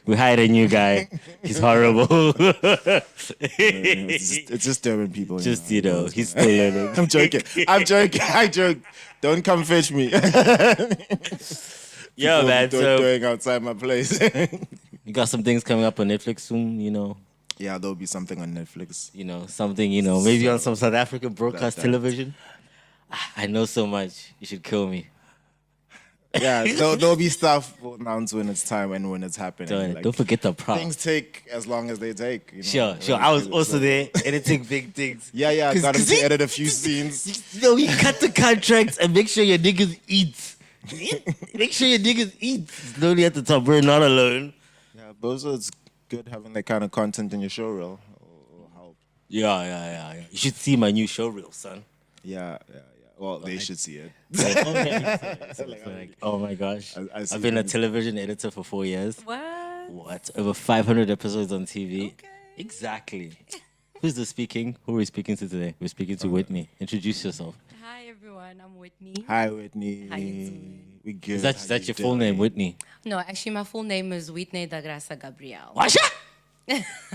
We hired a new guy. He's horrible. It's just Durban people. Just, he's still learning. I'm joking. I joke. Don't come fetch me. Yo, man. So doing outside my place. you got some things coming up on Netflix soon, Yeah, there'll be something on Netflix. Something, maybe on some South African broadcast television. I know so much. You should kill me. Yeah, there'll be stuff we'll announce when it's time and when it's happening. Don't forget the prop. Things take as long as they take. Sure. I was also there editing big things. Yeah, I got him to edit a few scenes. You cut the contracts and make sure your niggas eat. Make sure your niggas eat. Slowly at the top, we're not alone. Yeah, but also it's good having that kind of content in your show reel. Or help. Yeah. You should see my new show reel, son. Yeah. Well, they should see it. Oh my gosh. I've been a television editor for 4 years. What? Over 500 episodes on TV. Okay. Exactly. Who's the speaking? Who are we speaking to today? We're speaking to Whitney. Introduce yourself. Hi everyone, I'm Whitney. Hi, Whitney. How you doing? We good. Is that your full name, Whitney? No, actually my full name is Whitney da Graça Gabriel. Washa!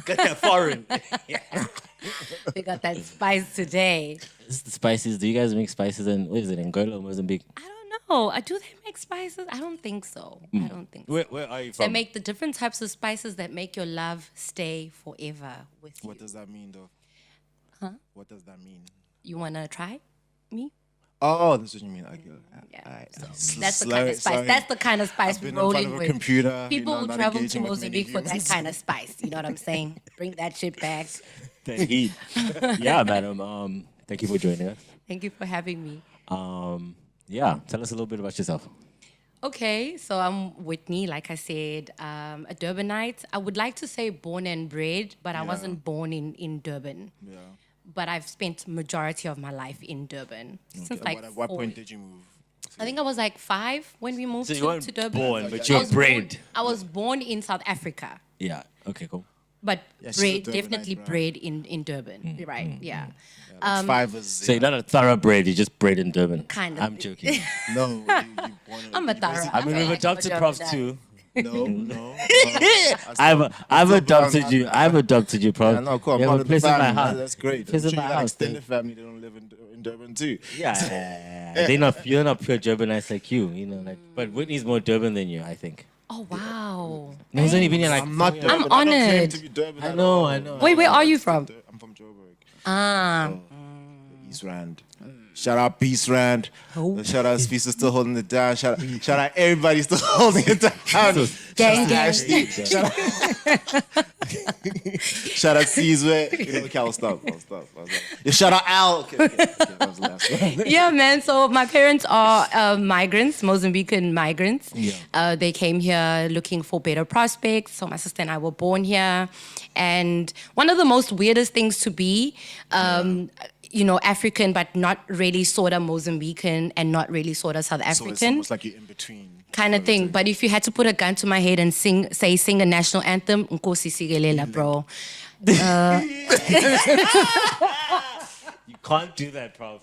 Got that foreign. We got that spice today. This is the spices. Do you guys make spices in, what is it, Angola or Mozambique? I don't know. Do they make spices? I don't think so. I don't think so. Where are you They from? make the different types of spices that make your love stay forever with you. What does that mean, though? Huh? What does that mean? You want to try me? Oh, that's what you mean. Okay. Yeah. That's the kind of spice. That's the kind of spice we're been in front rolling of a with. computer, People who not travel to engaging with many Mozambique for that humans. kind of spice. You know what I'm saying? Bring that shit back. The heat. Yeah, madam. Thank you for joining us. Thank you for having me. Yeah, tell us a little bit about yourself. Okay, so I'm Whitney, like I said, a Durbanite. I would like to say born and bred, but I wasn't born in Durban. Yeah. But I've spent majority of my life in Durban. Since like At what 4 point did you move? I think I was like 5 when we moved So you to weren't Durban. born, but I you're was born- bred. I was born in South Africa, Yeah, okay, cool. but she's a Durbanite, definitely bro. bred in Durban, right? Yeah. Five was So you're not a thoroughbred, you're just bred in Durban. Kind of. I'm joking. no. You born in- I'm a you thorough. basically- I mean, we've adopted props too. No. I've adopted you, props. Yeah, no, cool. I'm You have part a of the place in my family. house. That's great. Place I'm in sure my you got house, extended family that don't live in Durban too. Yeah, you're not pure Durbanites like you, but Whitney's more Durban than you, I think. Oh wow! No, he's only been here like I'm not Durban. I'm I don't claim honored. to be Durban I at know, all. I know. Wait, where are you from? I'm from Joburg. East Rand. Shout out Beast Rand. Shout out Species still holding it down. Shout out everybody still holding it down. Gang, gang. Shout out Caesar. Okay, I'll stop. Yeah, shout out Al. Okay, that was the last one. Yeah, man. So my parents are migrants, Mozambican migrants. Yeah. They came here looking for better prospects. So my sister and I were born here. And one of the most weirdest things to be, African, but not really sort of Mozambican and not really sort of South So it's African. almost like you're in between. Kind of thing. But if you had to put a gun to my head and sing a national anthem, Nkosi Sigelela, bro. You can't do that, prof.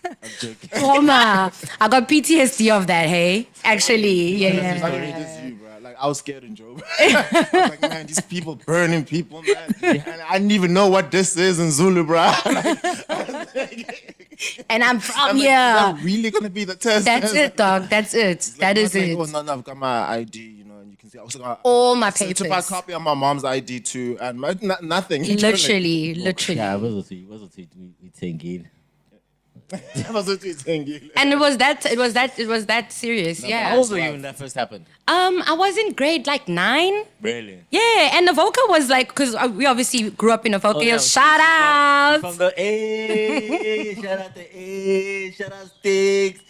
I'm joking. Trauma. I got PTSD of that, hey? Actually, yeah. I mean, just you, bro. Like, I was scared in Joburg. I was like, man, these people burning people, man. And I didn't even know what this is in Zulu, bro. And I'm from I'm like, here. is that really gonna be the test? That's it, dog. That's it. That is it. Oh, no, I've got my ID, and you can see I also got All my took papers. my copy of my mom's ID too, and nothing. Literally. Yeah, I was with you. We think, And it was that serious. Yeah. How old were you when that first happened? I was in grade like 9. Really? Yeah, and Avoca was like, because we obviously grew up in Avoca. yeah, Shout out. From the A, shout out to A, shout out Sticks,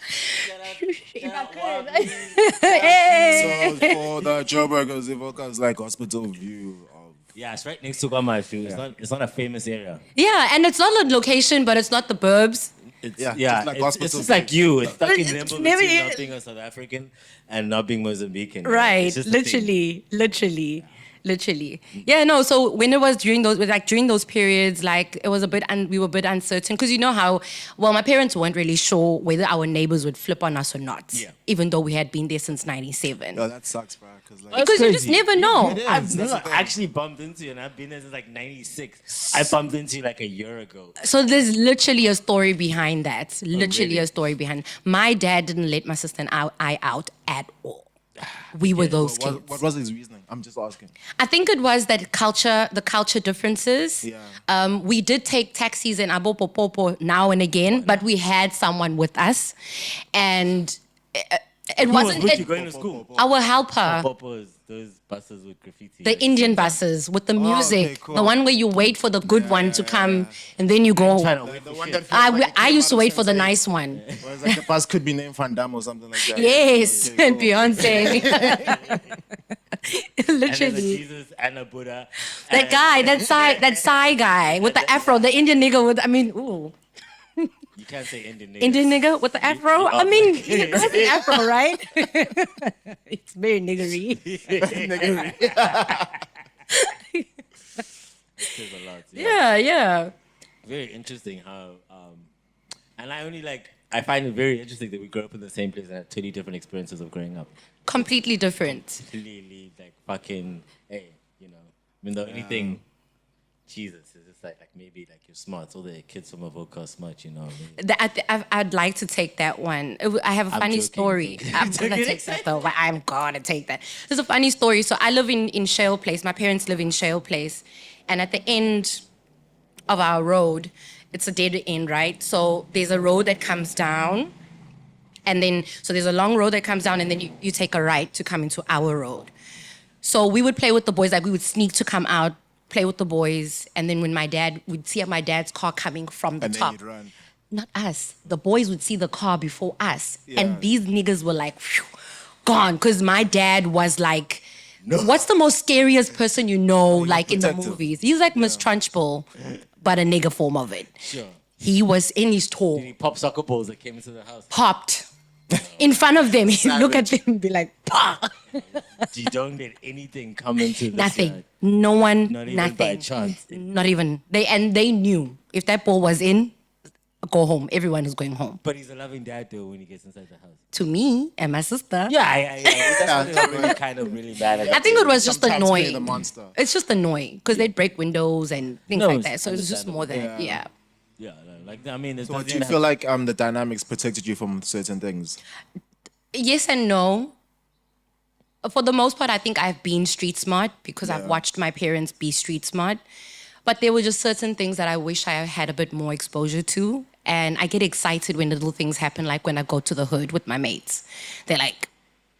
shout out Wabi. Hey. So for the Joburgers, Ivoca is like hospital view of. Yeah, it's right next to Gama. It's not a famous area. Yeah, and it's not a location, but it's not the burbs. It's Yeah, yeah, just like it's hospital just like you. It's stuck in It's limbo never- between not being a South African and not being Mozambican. Right, It's just a thing. literally. Yeah, no. So when it was during those periods, like it was we were a bit uncertain because you know how, well, my parents weren't really sure whether our neighbors would flip on us or not. Yeah. Even though we had been there since '97. Yo, that sucks, bro. Because you just never know. I've never actually bumped into you, and I've been there since like '96. I bumped into you like a year ago. So there's literally a story behind that. Literally really? a story behind. My dad didn't let my sister and I out at all. We were those kids. What was his reasoning? I'm just asking. I think it was that the culture differences. Yeah. We did take taxis in Abopopopo now and again, but we had someone with us, and it wasn't. Who was you going to school? Our helper. Popo is those buses with graffiti. The Indian buses with the music, okay, cool. the one where you wait for the good one to come and then you go. Trying to wait The for one shit. that feels like it I came used to out wait of for the Sense8. nice one. Whereas like the bus could be named Van Damme or something like that. Yes, Okay, and cool. Beyonce. And there's a Literally. Jesus and a Buddha. That guy, that Psy guy with the afro, the Indian nigga with, ooh. You can't say Indian niggas. Indian nigga with the afro? I mean, he has an afro, right? It's very niggery. It says a lot. Yeah. Yeah. Very interesting how, and I find it very interesting that we grew up in the same place and had totally different experiences of growing up. Completely different. Completely like fucking, hey, you know, I mean, the only thing, Jesus, is just like maybe like you're smart. All the kids from Avoca are smart, you know. I'd like to take that one. I have a I'm funny joking. story. I'm gonna take that though. But I'm gonna take that. There's a funny story. So I live in Shale Place. My parents live in Shale Place, and at the end of our road, it's a dead end, right? So there's a road that comes down, and then so there's a long road that comes down, and then you take a right to come into our road. So we would play with the boys. Like we would sneak to come out, play with the boys, and then when we'd see my dad's car coming from the And then top. you'd run. Not us. The boys would see the car before us. Yeah. And these niggas were like, phew, gone. Because my dad was like, what's the most scariest person you know, like in the protective. movies? He's like Miss Trunchbull, but a nigga form of it. Sure. He was in his tall, Did he pop soccer balls that came into the house? popped in front of them. He'd look at them and be like, "Pah." You don't let anything come into this Nothing. yard. No one, Not even nothing. by chance. Not even. They knew if that ball was in, go home. Everyone is going home. But he's a loving dad though when he gets inside the house. To me and my sister. Yeah. That's what really kind of really bad at. I think it was just Sometimes play annoying. the monster. It's just annoying because they'd break windows and things No, like it's that. So it's just more that, yeah. Yeah, like I mean, it So do doesn't you have- feel like the dynamics protected you from certain things? Yes and no. For the most part, I think I've been street smart because I've Yeah. watched my parents be street smart. But there were just certain things that I wish I had a bit more exposure to. And I get excited when little things happen, like when I go to the hood with my mates. They're like,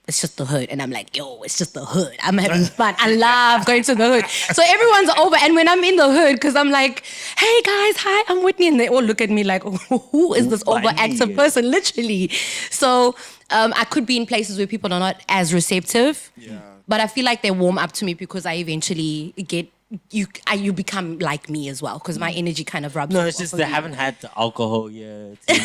it's just the hood. And I'm like, yo, it's just the hood. I'm having fun. I love going to the hood. So everyone's over. And when I'm in the hood, because I'm like, hey guys, hi, I'm Whitney. And they all look at me like, who is this overactive person? Literally. So I could be in places where people are not as receptive. Yeah. But I feel like they warm up to me because I eventually get, you become like me as well. Because my energy kind of rubs No, off it's just of they you. haven't had the alcohol yet. They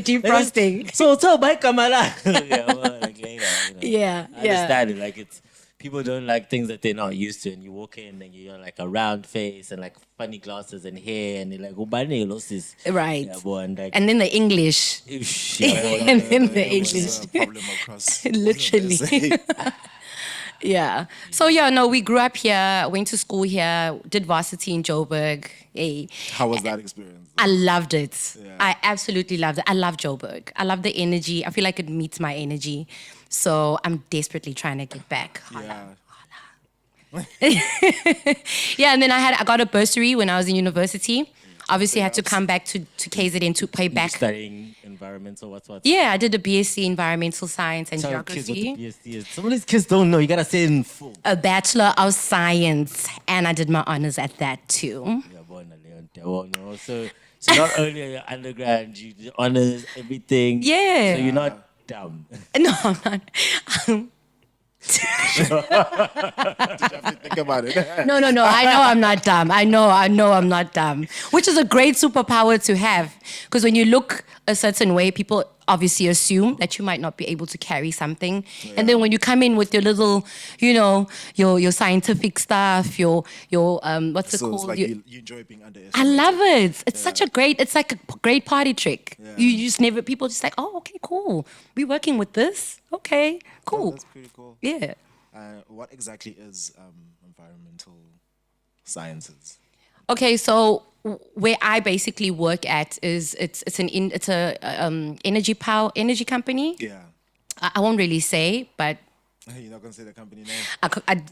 defrosting. So bye Kamala. Yeah, well, like later. Yeah, I understand it. Like it's people don't like things that they're not used to, and you walk in and you're like a round face and like funny glasses and hair, and you're like, oh, bani losses. Right. Yeah, boy, and like, And then the English. And then the English. Problem across. Literally. Yeah. So yeah, no, we grew up here, went to school here, did varsity in Joburg. Hey. How was that experience? I loved it. Yeah. I absolutely loved it. I love Joburg. I love the energy. I feel like it meets my energy. So I'm desperately trying to get back. Yeah. Yeah, and then I got a bursary when I was in university. obviously had to come back to KZN to pay back. Studying environmental, what's. Yeah, I did a BSc Environmental Science and Tell kids what the Geography. BSc is. Some of these kids don't know. You gotta say it in full. A Bachelor of Science, and I did my honors at that too. Yeah, boy, no. So not only are you undergrad, you do honors, everything. Yeah. So you're not dumb. No, I'm not. Did you have to think about it? No. I know I'm not dumb. I know I'm not dumb. Which is a great superpower to have. Because when you look a certain way, people obviously assume that you might not be able to carry something. Yeah. And then when you come in with your little, your scientific stuff, your what's it So called? it's like you enjoy being underestimated. I love it. It's it's like a great party trick. Yeah. You just never, people just like, oh, okay, cool. We're working with this. Okay, cool. Oh, that's pretty cool. Yeah. What exactly is environmental sciences? Okay, so where I basically work at is it's a energy company. Yeah. I won't really say, but You're not gonna say the company name.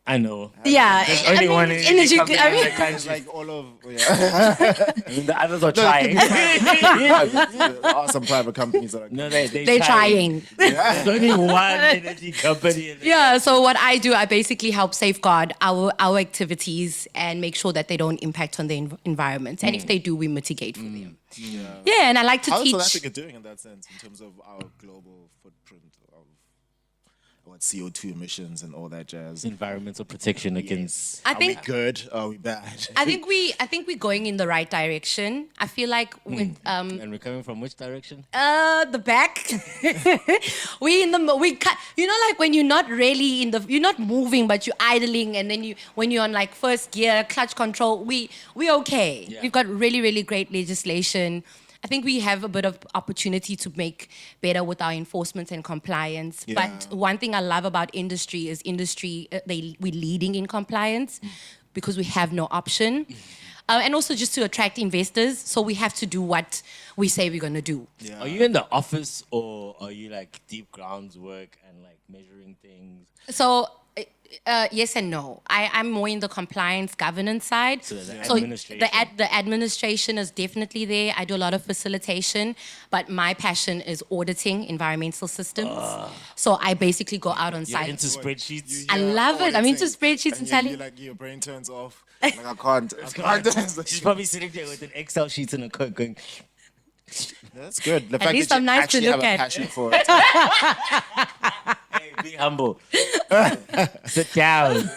I know. yeah. There's only one energy. company in the country. It's like all of yeah. I mean, the others are trying. There are some private companies that are No, they're trying. There's only one energy company. In the Yeah, so what I do, I basically help safeguard our activities and make sure that they don't impact on the environment. And if they do, we mitigate for them. Yeah, and I like to How is teach. South Africa doing in that sense in terms of our global footprint of what CO2 emissions and all that jazz? environmental protection against. I Are we think good? Are we bad? I think we're going in the right direction. I feel like with And we're coming from which direction? the back. Like when you're not really you're not moving, but you're idling, and then when you're on like first gear, clutch control, we okay. Yeah. We've got really, really great legislation. I think we have a bit of opportunity to make better with our enforcement and compliance. Yeah. But one thing I love about industry is we're leading in compliance because we have no option. And also just to attract investors. So we have to do what we say we're going to do. Yeah. Are you in the office or are you like deep grounds work and like measuring things? So yes and no. I'm more in the compliance governance side. So the administration. The administration is definitely there. I do a lot of facilitation, but my passion is auditing environmental systems. So I basically go out on You're site. into spreadsheets? I love it. I'm into spreadsheets and you telling. like your brain turns off. Like I can't. She's probably sitting there with an Excel sheet and a code going, That's good. The At fact least that I'm you nice to actually look have at. a passion for it. hey, be humble. Sit down.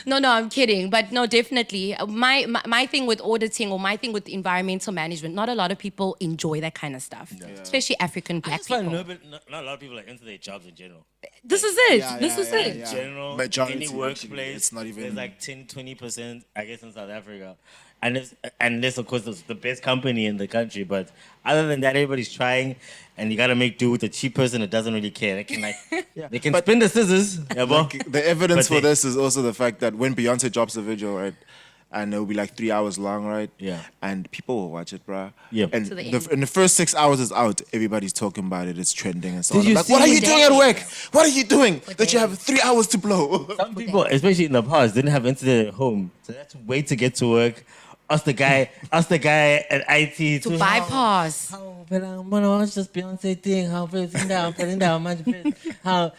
No, I'm kidding. But no, definitely. My thing with auditing or my thing with environmental management, not a lot of people enjoy that kind of stuff, especially African I black just find people. not a lot of people are into their jobs in general. This is it. Yeah, This yeah, is yeah, it. yeah. General, Majority, any actually, workplace, it's not even- there's like 10-20%, I guess, in South Africa. And this, of course, is the best company in the country. But other than that, everybody's trying, and you got to make do with the cheap person that doesn't really care. They can they can spin the scissors. Yeah, bro. The evidence But for they- this is also the fact that when Beyonce drops a video, right, and it'll be like 3 hours long, right? Yeah. And people will watch it, bruh. Yeah. And To the end. in the first 6 hours it's out, everybody's talking about it. It's trending and so Did on. you I'm like, see what are you the doing at day? work? What are you doing For that you have days. 3 hours to blow? Some people, especially in the past, didn't have internet at home, so they had to wait to get to work. Ask the guy at IT To bypass. But I want to watch this Beyonce thing. How putting down, my how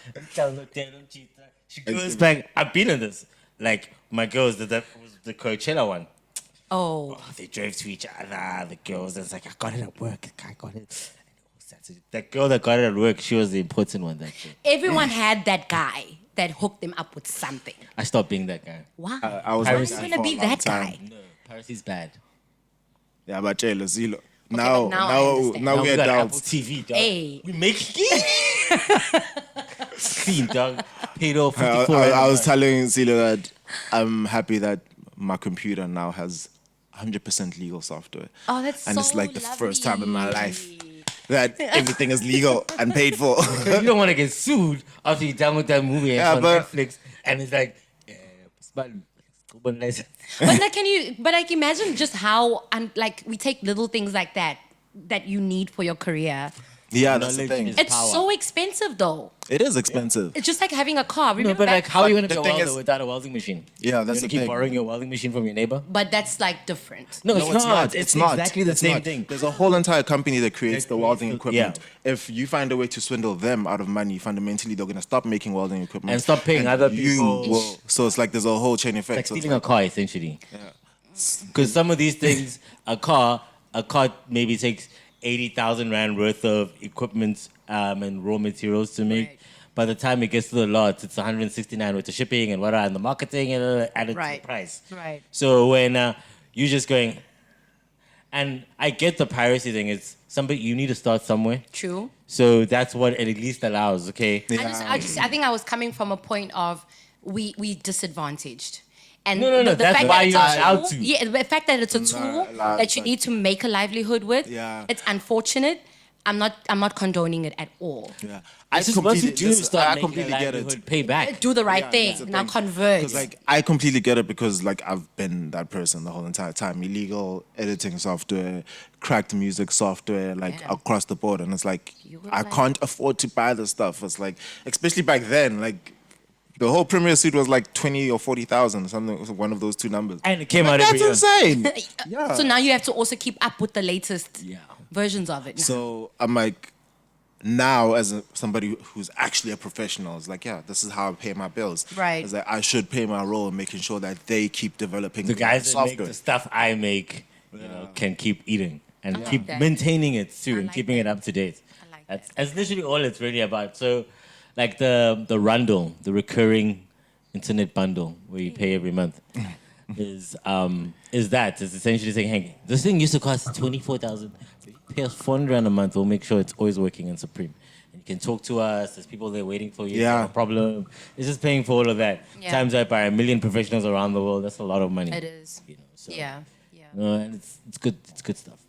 she goes back. I've been in this. Like my girls, that was the Coachella one. Oh. They drove to each other. The girls, it's like I got it at work. I got it. That girl that got it at work, she was the important one. That day. Everyone had that guy that hooked them up with something. I stopped being that guy. Wow. I was Why like are you that going to for a be long that time. guy? No, Piracy's bad. Yeah, but Jay Lazilo. but now I understand. Now we we're got Apple adults. TV, dog. Hey. We make clean, dog. Paid off 54. I was telling Zilo that I'm happy that my computer now has 100% legal software. Oh, that's And it's so like the first time in my lovely. life that everything is legal and paid for. You don't want to get sued after you download that movie and Yeah, it's on but- Netflix, and it's like, But like imagine just how, like we take little things like that you need for your career Yeah, that's the Knowledge thing. is It's power. so expensive though. It is expensive. It's just like having a car. No, Remember but back- like, how are you gonna the be a thing welder is- without a welding machine? Yeah, that's You're the gonna keep thing. borrowing your welding machine from your neighbor? But that's like different. No, it's not. It's not. exactly the It's same not. thing. There's a whole entire company that creates That the creates welding the- equipment. yeah. If you find a way to swindle them out of money, fundamentally they're gonna stop making welding equipment And stop paying other people. Will, so it's like there's a whole chain effect. Like So it's stealing a car, essentially. Because some of these things, a car maybe takes 80,000 rand worth of equipment and raw materials to make. Right. By the time it gets to the lot, it's 169 with the shipping and and the marketing and added to Right. the price. Right. So when you're just going, and I get the piracy thing. It's somebody you need to start somewhere. True. So that's what it at least allows. Okay. I think I was coming from a point of we disadvantaged. And No. the That's fact why that it's you're a allowed tool- to. Yeah, the fact that it's a tool that you need to make a livelihood with. Yeah. It's unfortunate. I'm not condoning it at all. Yeah. It's just once you do start I making a completely get it. livelihood, pay back. Do the right Yeah, thing. that's the Now thing. convert. Because like I completely get it because like I've been that person the whole entire time. Illegal editing software, cracked music software, like Yeah. across the board, and it's like You were I like- can't afford to buy the stuff. It's like especially back then, like the whole Premiere Suite was like 20 or 40,000, something, one of those two numbers. And it came out every That's year. insane. Yeah. So now you have to also keep up with the latest Yeah. versions of it. Now. So I'm like, now as somebody who's actually a professional, it's like, yeah, this is how I pay my bills. Right. It's like I should play my role in making sure that they keep developing The guys that software. make the stuff I make, can keep eating and like keep that. maintaining it too and like keeping it that. up to date. I like That's literally all it's really about. So, like the rundle, the recurring internet bundle where you pay every month, is that it's essentially saying, hey, this thing used to cost 24,000. Pay us 400 rand a month. We'll make sure it's always working in Supreme. And you can talk to us. There's people there waiting for you. Yeah. No problem. It's just paying for all of that. Yeah. Times that by 1 million professionals around the world. That's a lot of money. It is. You know, so, Yeah. and it's good. It's good stuff.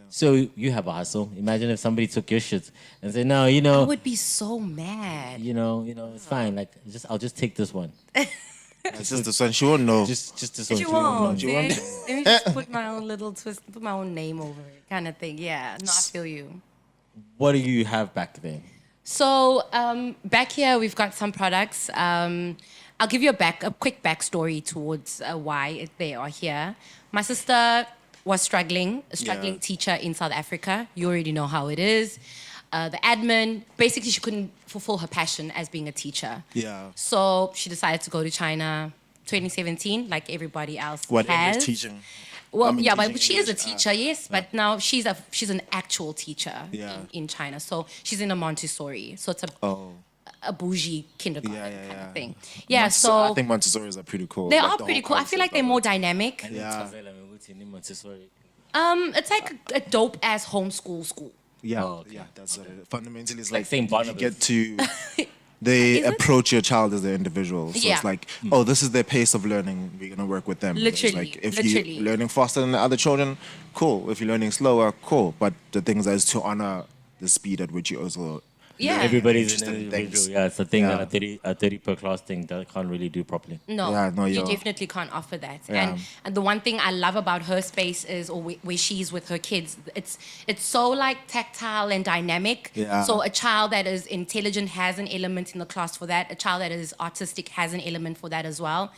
So you have a hustle. Imagine if somebody took your shit and said, "No, I would be so mad. it's fine. Like, I'll just take this one. It's just the son. She won't know. Just this one. You won't. You won't. Let me just put my own little twist, put my own name over it, kind of thing. Yeah. No, I feel you. What do you have back there? So back here, we've got some products. I'll give you a quick backstory towards why they are here. My sister was struggling, a struggling Yeah. teacher in South Africa. You already know how it is. The admin, basically, she couldn't fulfill her passion as being a teacher. Yeah. So she decided to go to China 2017, like everybody else What has. English teaching? Well, I mean, yeah, but teaching she is a English, teacher, yes. But now she's an actual teacher Yeah. in China. So she's in a Montessori. So it's a bougie kindergarten Yeah, kind yeah. of thing. Yeah, so I think Montessori's are pretty cool. they Like, are the pretty whole cool. I feel like concept they're of more it. dynamic. Yeah. It's like a dope ass homeschool school. Yeah, Oh, okay. yeah, that's what it is. Fundamentally, it's Like like St. you Barnabas. get to they Is it? approach your child as an individual. So Yeah. it's like, oh, this is their pace of learning. We're gonna work with them. It's Literally, like if literally. you're learning faster than the other children, cool. If you're learning slower, cool. But the thing is to honor the speed at which you also Yeah. Everybody's an Interesting individual. things. Yeah, it's a thing Yeah. that a 30 per class thing that can't really do properly. No, Yeah, no, you you're- definitely can't offer that. Yeah. And the one thing I love about her space is, or where she's with her kids, it's so like tactile and dynamic. Yeah. So a child that is intelligent has an element in the class for that. A child that is artistic has an element for that as well.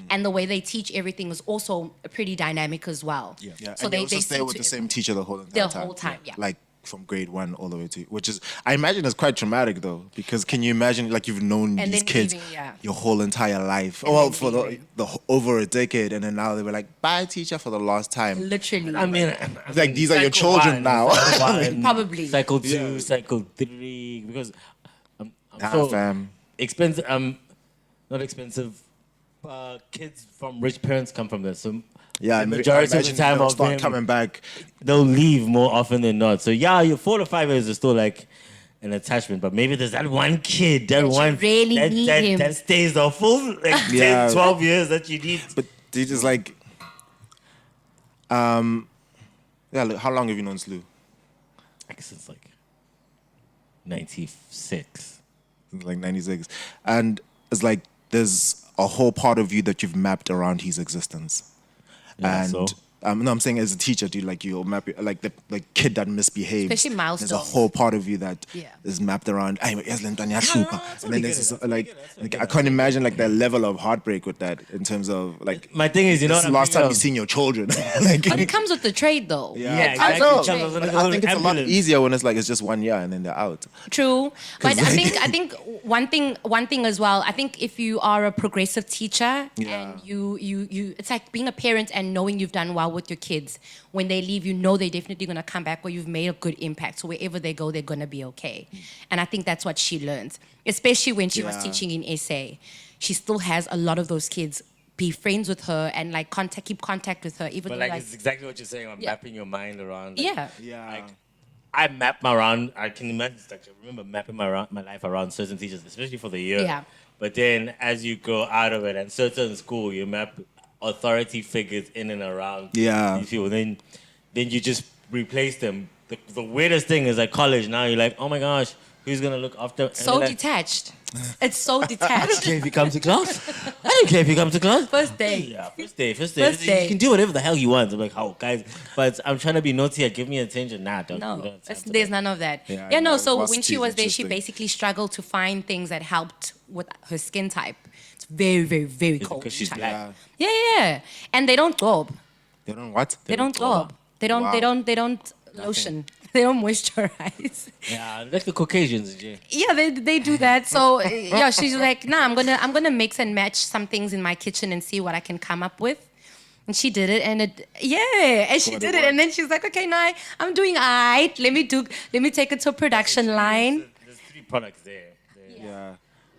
And the way they teach everything is also pretty dynamic as well. Yeah, So and they also seem stay with to- the same teacher the whole entire The time. whole time, yeah. Like from grade 1 all the way to, which is, I imagine it's quite traumatic though, because can you imagine like you've known And these then kids leaving, yeah. your whole entire life, And well, then for leaving. over a decade, and then now they were like, bye teacher for the last time. Literally. I mean, Like, these are your cycle children one, now. cycle one, Probably. Cycle 2, Yeah. cycle 3, because I'm Nah, so fam. expensive. Not expensive. Kids from rich parents come from this. So Yeah, the and majority of the imagine time they'll of start them, coming back. they'll leave more often than not. So yeah, your 4 to 5 years is still like an attachment, but maybe there's that one kid, that you one really need him. that stays the full like 10, Yeah. 12 years that you need. But they just like, yeah. Look, how long have you known Slew? Like since like 96. Since like 96, and it's like there's a whole part of you that you've mapped around his existence. Yeah, And so? No, I'm saying as a teacher, do like you map like the kid that misbehaves. Especially milestones. There's a whole part of you that is Yeah. mapped around. "Ay, yes, le ntwana iyahlupa." And then there's this, like I can't imagine like the level of heartbreak with that in terms of like. My thing is, you know, This what is the last time I'm you've seen your children. Like, But it comes with the trade, though. Yeah, I exactly. know. It comes with But an I think it's a lot ambulance. easier when it's like it's just 1 year and then they're out. True, but I like- think one thing as well. I think if you are a progressive teacher Yeah. and you, it's like being a parent and knowing you've done well with your kids. When they leave, you know they're definitely gonna come back, or you've made a good impact. So wherever they go, they're gonna be okay. And I think that's what she learns, especially when she was Yeah. teaching in SA. She still has a lot of those kids be friends with her and like keep contact with her, even But though like, it's exactly what you're saying. I'm Yeah. mapping your mind around. Like, yeah. Yeah. Like, I map my around. I can imagine. Like, I remember mapping my life around certain teachers, especially for the year. Yeah. But then, as you go out of it, and certain school, you map authority figures in and around. Yeah. These people. Then you just replace them. The weirdest thing is like college. Now you're like, oh my gosh, who's gonna look after? And So you're like, detached. It's so I don't detached. care if you come to class. I don't care if you come to class. First day. Yeah, first day. First You day. can do whatever the hell you want. I'm like, oh, guys, but I'm trying to be naughty. Give me attention. Nah, don't. No, we don't have time for there's that. none of that. Yeah, Yeah, no. no, So when varsity she is was there, she interesting. basically struggled to find things that helped with her skin type. It's very, very, very It's cold. because she's in black. China. Yeah. And they don't gob. They don't what? They don't gob. They don't. Wow. They don't lotion. They don't moisturize. Yeah, like the Caucasians, Jay. Yeah, they do that. So yeah, she's like, nah, I'm gonna mix and match some things in my kitchen and see what I can come up with. And she did it, and she What did it it, and then she's like, okay, now I'm doing alright. Let me take it to a production line. There's 3 products there. Yeah.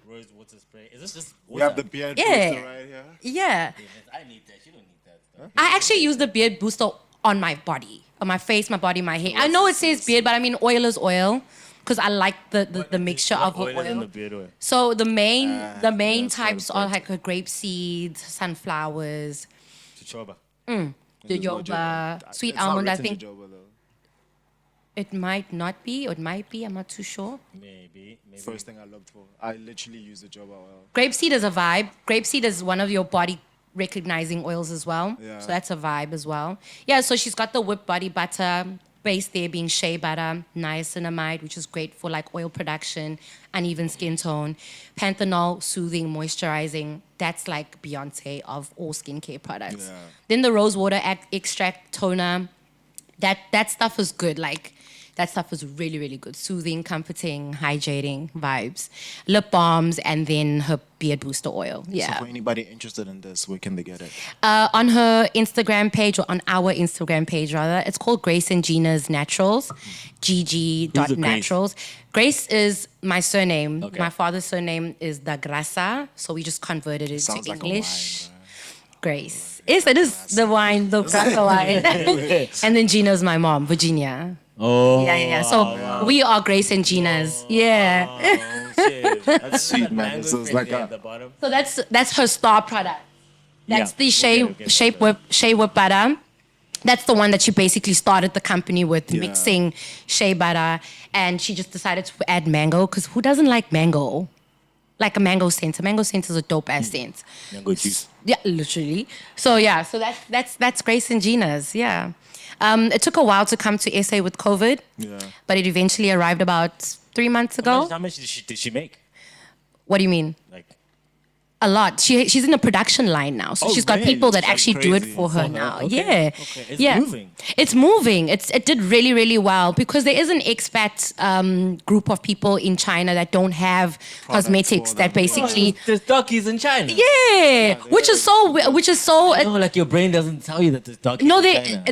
Rose water spray. Is this just We water? have the beard Yeah. booster right here. Yeah, I need that. You don't need that stuff. I actually use the beard booster on my body, on my face, my body, my hair. I know it says beard, but I mean oil is oil because I like the mixture of oil oil. in the beard oil. So the main that's types what are like grape seeds, sunflowers, Chichoba. jojoba, sweet It's not almond. I written think jojoba, though. it might not be, or it might be. I'm not too sure. Maybe. First thing I looked for. I literally use the jojoba oil. Grapeseed is a vibe. Grapeseed is one of your body recognizing oils as well. Yeah. So that's a vibe as well. Yeah, so she's got the whipped body butter, base there being shea butter, niacinamide, which is great for like oil production, uneven skin tone, panthenol, soothing, moisturizing. That's like Beyonce of all skincare products. Yeah. Then the rose water extract toner. That stuff is good. Like that stuff is really, really good. Soothing, comforting, hydrating vibes. Lip balms, and then her beard booster oil. Yeah. So for anybody interested in this, where can they get it? On her Instagram page, or on our Instagram page rather, it's called Grace and Gina's Naturals. gg.naturals. Grace is my surname. Okay. My father's surname is Da Grasa, so we just converted it Sounds to like English. a wine, Grace. Yes, it is the wine, the Grasa wine. And then Gina's my mom, Virginia. Oh. Yeah. So we are Grace and Gina's. Yeah. Oh, shit. That's sweet, man. So it's like at a- the bottom. So that's her star product. That's Yeah. the Okay. shea whip butter. That's the one that she basically started the company with, Yeah. mixing shea butter, and she just decided to add mango, because who doesn't like mango? Like a mango scent. A mango scent is a dope ass scent. Mango juice. Yeah, literally. So yeah, so that's Grace and Gina's. Yeah. It took a while to come to SA with COVID, Yeah. but it eventually arrived about 3 months ago. How much did she make? What do you mean? Like, A lot. She's in a production line now, so Oh, she's got really? people that That's actually do it crazy. for her For her, now. okay, Yeah, okay. It's yeah. moving. It's moving. It did really, really well, because there is an expat group of people in China that don't have cosmetics for that them. basically. there's donkeys in China. Yeah, which is so. No, like your brain doesn't tell you that there's donkeys No, in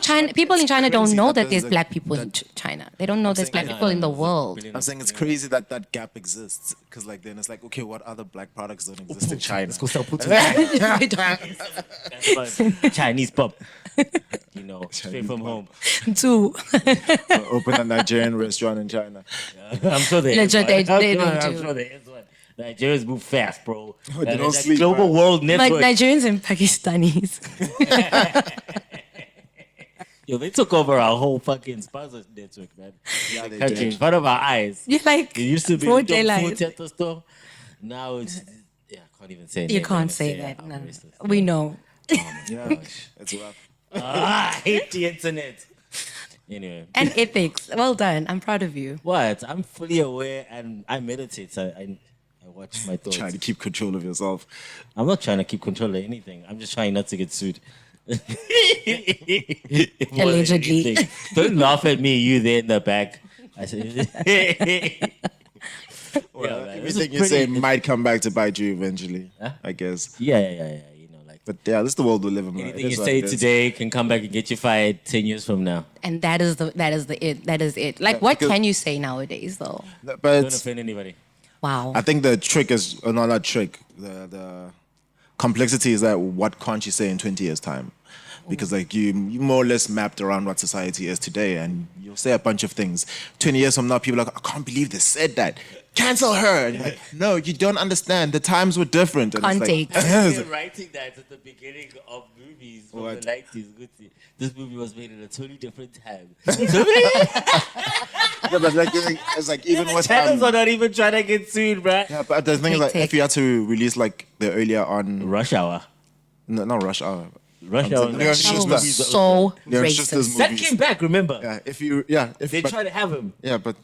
China. people in China don't crazy know that that there's there's black people in China. They don't know there's saying- black people in the world. I'm saying it's crazy that gap exists. Because like then it's like, okay, what other black products don't exist in China? Let's go sell putu. They don't. That's what Chinese pub. You know, straight Chinese from pub. home. Too. Open a Nigerian restaurant in China. I'm sure they Legit, is one. they I'm do. sure there is one. Nigerians move fast, bro. They don't That sleep, Global man. World Like Network. Nigerians and Pakistanis. Yo, they took over our whole fucking sponsor network, man. Yeah, The they country did. in front of our eyes. You're like, It used to be broad the daylight. food center store. Now it's I can't even say. You names. can't I'm say gonna that. how No. racist. Oh We know. Yeah, it's rough. I hate the internet. Anyway. And ethics. Well done. I'm proud of you. What? I'm fully aware and I meditate. So I watch my thoughts. Trying to keep control of yourself. I'm not trying to keep control of anything. I'm just trying not to get sued. Allegedly. Don't laugh at me, you there in the back. I said, Well, man, this is everything you pretty- say might come back to bite you eventually, Huh? I guess. yeah. You know, like But yeah, this is the world we live in. Man. anything It you is what say it is. today can come back and get you fired 10 years from now. And that is it. Like, what can you say nowadays, though? Don't But offend anybody. Wow. I think the trick is, no, not trick. The complexity is that what can't you say in 20 years' time? Because like you more or less mapped around what society is today, and you'll say a bunch of things. 20 years from now, people are like, I can't believe they said that. Cancel her. And you're like, no, you don't understand. The times were different. And Context. They're writing that at the beginning of movies from What? the 90s. This movie was made at a totally different time. Yeah, but like, it's like even with Channels are not even trying to get sued, bruh. yeah, but the thing is like, if you had to release like the earlier on, Rush Hour. no, not Rush Hour. Rush I'm Hour. saying- Like, Yeah, That just was that. so Yeah, it's just racist. this that movies. came back, remember? If They but- tried to have him. Yeah, but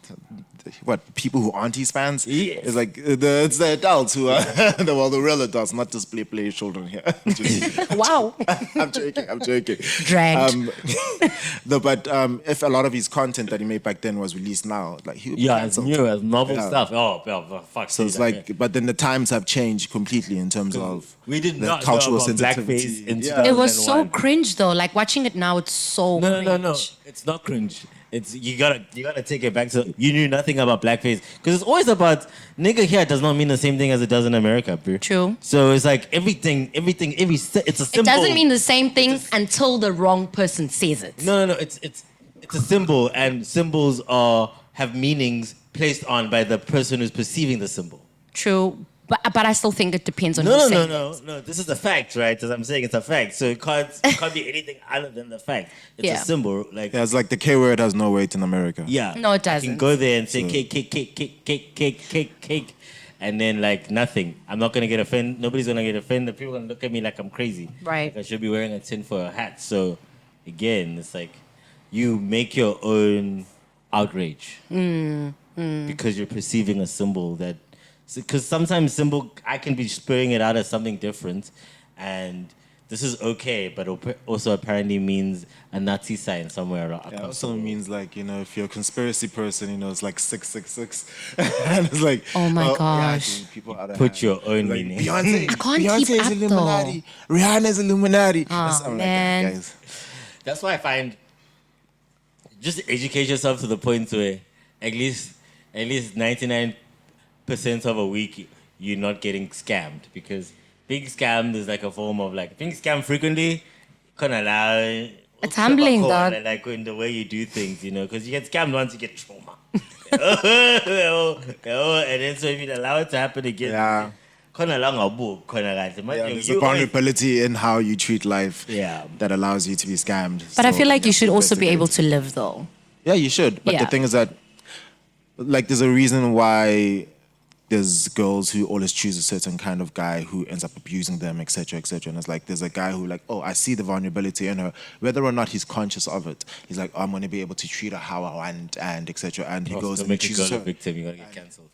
what people who aren't his fans? Yes. It's like it's the adults who are the real adults, not just play children here. Just- Wow. I'm joking. Dragged. No, but if a lot of his content that he made back then was released now, like he would be Yeah, it's cancelled. new, as novel Yeah. stuff. Oh, fuck. So it's like, but then the times have changed completely in terms of we did the not cultural know about sensitivity. blackface in Yeah. It was so 2001. cringe, though. Like, watching it now, it's so No, cringe. no. It's not cringe. It's you gotta take it back to you knew nothing about blackface because it's always about nigga here does not mean the same thing as it does in America, bro. True. So it's like everything. It's a It symbol. doesn't mean the same thing until the wrong person says it. No. It's a symbol, and symbols have meanings placed on by the person who's perceiving the symbol. True. But I still think it depends on who's saying it. No. This is a fact, right? As I'm saying, it's a fact. So it can't be anything other than the fact. It's Yeah. a symbol, like Yeah, it's like the K word has no weight in America. yeah. No, it I doesn't. can go there and say cake, and then like nothing. I'm not gonna get offended. Nobody's gonna get offended. People are gonna look at me like I'm crazy. Right. Like I should be wearing a tin for a hat. So again, it's like you make your own outrage because you're perceiving a symbol that. Because sometimes symbol, I can be spurring it out as something different, and this is okay, but also apparently means a Nazi sign somewhere around. Yeah, it also means like, you know, if you're a conspiracy person, you know, it's like 666. And it's like, Oh my yeah, gosh. dude, people out of Put hand. your own Like, meaning. Beyonce, I can't Beyonce keep is up, Illuminati. Rihanna's Illuminati. Oh, Something man. like that, guys. That's why I find just educate yourself to the point where at least 99% of a week you're not getting scammed, because being scammed is like a form of like being scammed frequently. Kind of It's humbling, dog. Like in the way you do things, you know, because you get scammed once, you get trauma. And then so if you allow it to happen again, Yeah. Yeah, there's a vulnerability in how you treat life Yeah. that allows you to be scammed. But I So feel like you have should to also be able investigate. to live, though. Yeah, you should. But the Yeah. thing is that, like, there's a reason why there's girls who always choose a certain kind of guy who ends up abusing them, etc., etc. And it's like there's a guy who like, oh, I see the vulnerability in her, whether or not he's conscious of it. He's like, oh, I'm gonna be able to treat her how I want, and etc. And he goes and make a chooses girl a her. victim, you gotta get cancelled.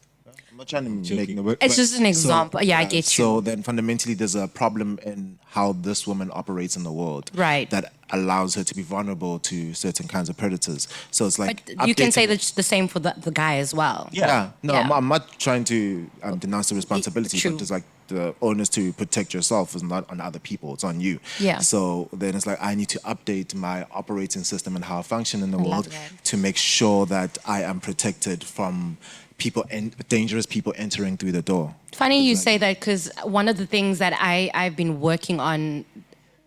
I'm not trying to make joking. no. It's just an example. Yeah, I get you. So then fundamentally, there's a problem in how this woman operates in the world. Right. That allows her to be vulnerable to certain kinds of predators. So it's like But you can say updating- the same for the guy as well. Yeah, no, Yeah. I'm not trying to denounce the responsibility, True. but it's like the onus to protect yourself is not on other people; it's on you. Yeah. So then it's like I need to update my operating system and how I function in the love world that. to make sure that I am protected from people and dangerous people entering through the door. Funny you say that, because one of the things that I've been working on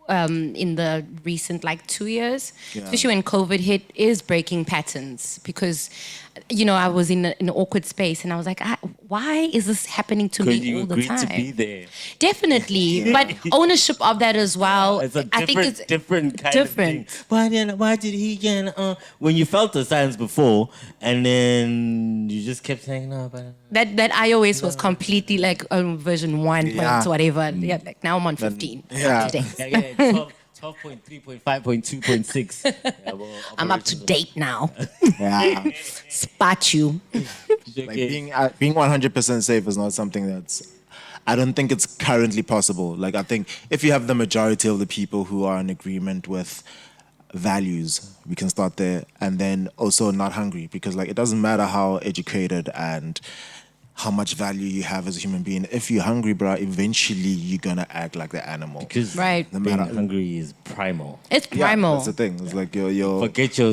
in the recent 2 years, especially when COVID hit, is breaking patterns. Because, I was in an awkward space and I was like, why is this happening to Because me you all the agreed time? to be there. Definitely, but ownership of that as well. It's a different, I think it's different kind different. of thing. Why did he get when you felt the signs before and then you just kept saying no, but That iOS was completely like version 1 Yeah. point whatever. Yeah, like now I'm on 15. Yeah. Today. yeah, 12 12.3.5.2.6. Yeah, well, I'm up to date now. Yeah. Spot you. Like being 100% safe is not something that's. I don't think it's currently possible. Like I think if you have the majority of the people who are in agreement with values, we can start there, and then also not hungry, because like it doesn't matter how educated and how much value you have as a human being. If you're hungry, bro, eventually you're gonna act like the animal. Because Right. being hungry is primal. It's Yeah, primal. that's the thing. It's like your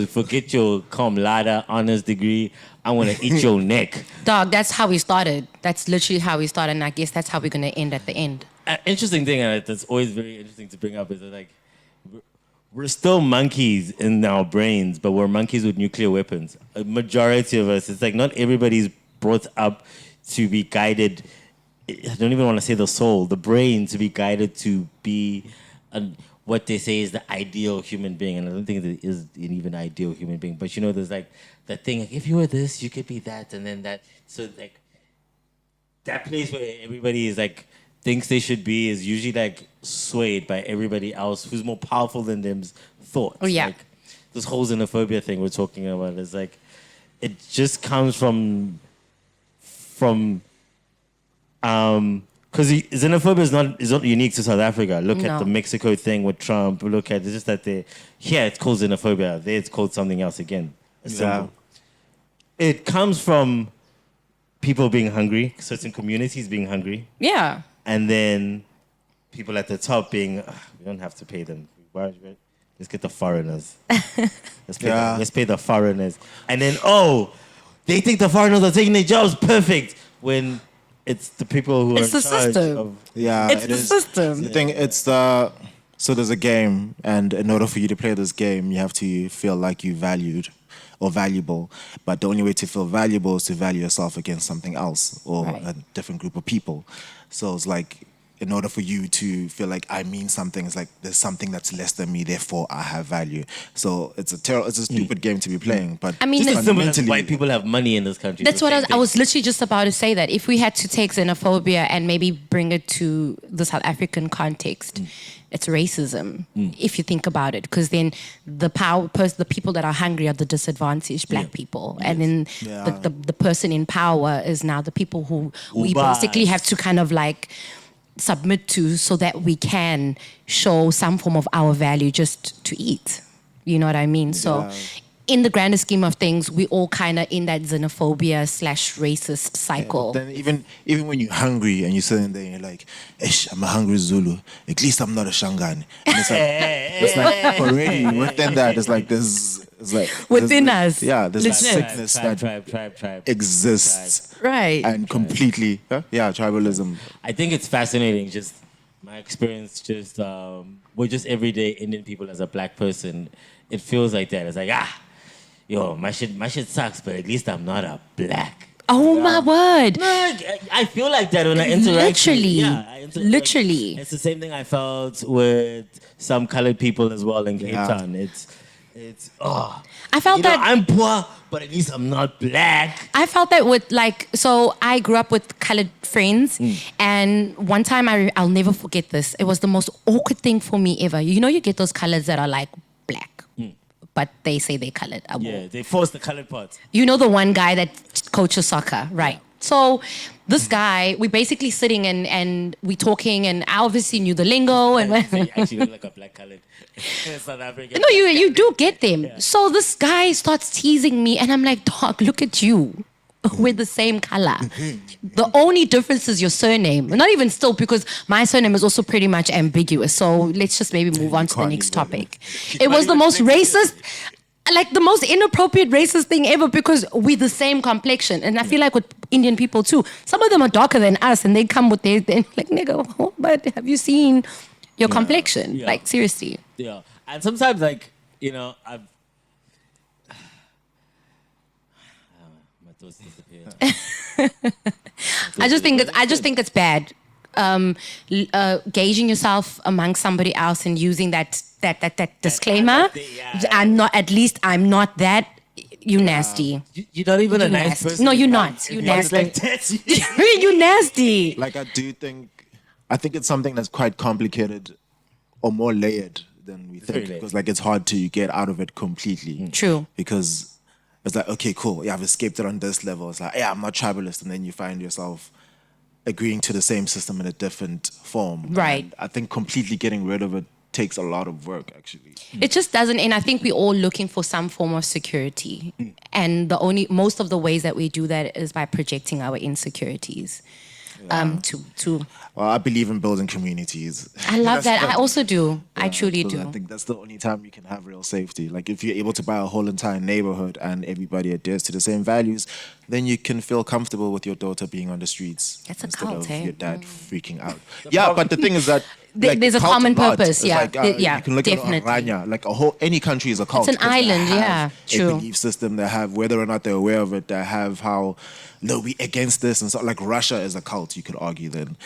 Forget your cum laude honors degree. I want to eat your neck. Dog, that's how we started. That's literally how we started, and I guess that's how we're gonna end at the end. An interesting thing that's always very interesting to bring up is that like we're still monkeys in our brains, but we're monkeys with nuclear weapons. A majority of us, it's like not everybody's brought up to be guided. I don't even want to say the soul, the brain to be guided to be what they say is the ideal human being. And I don't think there is an even ideal human being. But you know, there's like that thing, like if you were this, you could be that, and then that. So like that place where everybody is like thinks they should be is usually like swayed by everybody else who's more powerful than them's thoughts. Oh, yeah. Like this whole xenophobia thing we're talking about is like it just comes from because xenophobia is not unique to South Africa. Look at No. the Mexico thing with Trump. Look at it's just that here it's called xenophobia. There it's called something else again. A symbol. It comes from people being hungry, certain communities being hungry, Yeah. and then people at the top being we don't have to pay them. Let's get the foreigners. Let's pay the foreigners, and then they think the foreigners are taking their jobs. Perfect when it's the people who It's are in the charge system. of. Yeah, It's it the is. system. The thing, it's so there's a game, and in order for you to play this game, you have to feel like you're valued or valuable. But the only way to feel valuable is to value yourself against something else or Right. a different group of people. So it's like, in order for you to feel like I mean something, it's like there's something that's less than me, therefore I have value. So it's a stupid game to be playing. But I mean, Just as simple as fundamentally, white people have money in this country. That's the what same I was thing. literally just about to say, that if we had to take xenophobia and maybe bring it to the South African context, it's racism, if you think about it, because then the people that are hungry are the disadvantaged black people, and then Yeah. the person in power is now the people who we Ubas. basically have to kind of like submit to, so that we can show some form of our value just to eat. You know what I mean? So in the grander scheme of things, we all kind of in that xenophobia / racist cycle. Then even when you're hungry and you're sitting there and you're like, "Ish, I'm a hungry Zulu. At least I'm not a Shangan." And it's like already within that, it's like this. It's like Within there's- us. Yeah, there's a Legit. sickness that Tribe. exists Right. and completely. Tribalism. I think it's fascinating. Just my experience. Just we're just everyday Indian people as a black person. It feels like that. It's like yo, my shit sucks, but at least I'm not a black. Oh my word. No, I feel like that when I interact. Literally. Literally. It's the same thing I felt with some colored people as well in Cape Yeah. Town. It's I felt that I'm poor, but at least I'm not black. I felt that with so I grew up with colored friends, and one time I'll never forget this. It was the most awkward thing for me ever. You know, you get those colors that are like black, but they say they're colored. Yeah, they forced the colored part. You know the one guy that coaches soccer, right? So this guy, we basically sitting and we talking, and I obviously knew the lingo and So you actually look like a black colored South African. no, you do get them. So this guy starts teasing me, and I'm like, dog, look at you. We're the same color. The only difference is your surname. Not even still, because my surname is also pretty much ambiguous. So let's just maybe move on to the can't next even- topic. It was the most racist, like the most inappropriate racist thing ever, because we're the same complexion. And I feel like with Indian people too, some of them are darker than us, and they come with their like, nigga, but have you seen your complexion? Yeah. Like, seriously. Yeah, and sometimes like I've. My thoughts disappear. I just think it's bad. Gauging yourself amongst somebody else and using that disclaimer. I'm not that. You nasty. You're not even a You nice nasty. person. No, you're to not. come. You It's nasty. like that. You nasty. Like I think it's something that's quite complicated or more layered than we very think late. because like it's hard to get out of it completely. True. Because it's like, okay, cool, yeah, I've escaped it on this level. It's like, yeah, I'm not tribalist, and then you find yourself agreeing to the same system in a different form. Right. And I think completely getting rid of it takes a lot of work, actually. It just doesn't, and I think we're all looking for some form of security. And most of the ways that we do that is by projecting our insecurities. To Well, I believe in building communities. I love that. I also do. I truly Because do. I think that's the only time you can have real safety. Like if you're able to buy a whole entire neighborhood and everybody adheres to the same values, then you can feel comfortable with your daughter being on the streets That's a instead cult, of eh? your dad freaking out. Yeah, but the thing is that There's a cult common lot. purpose, It's yeah. like, Yeah, you can look definitely. at Orania, like any country is a cult. It's an 'cause they island, have yeah, true. A belief system. They have, whether or not they're aware of it, they have how, no, we against this and so. Like Russia is a cult. You could argue then.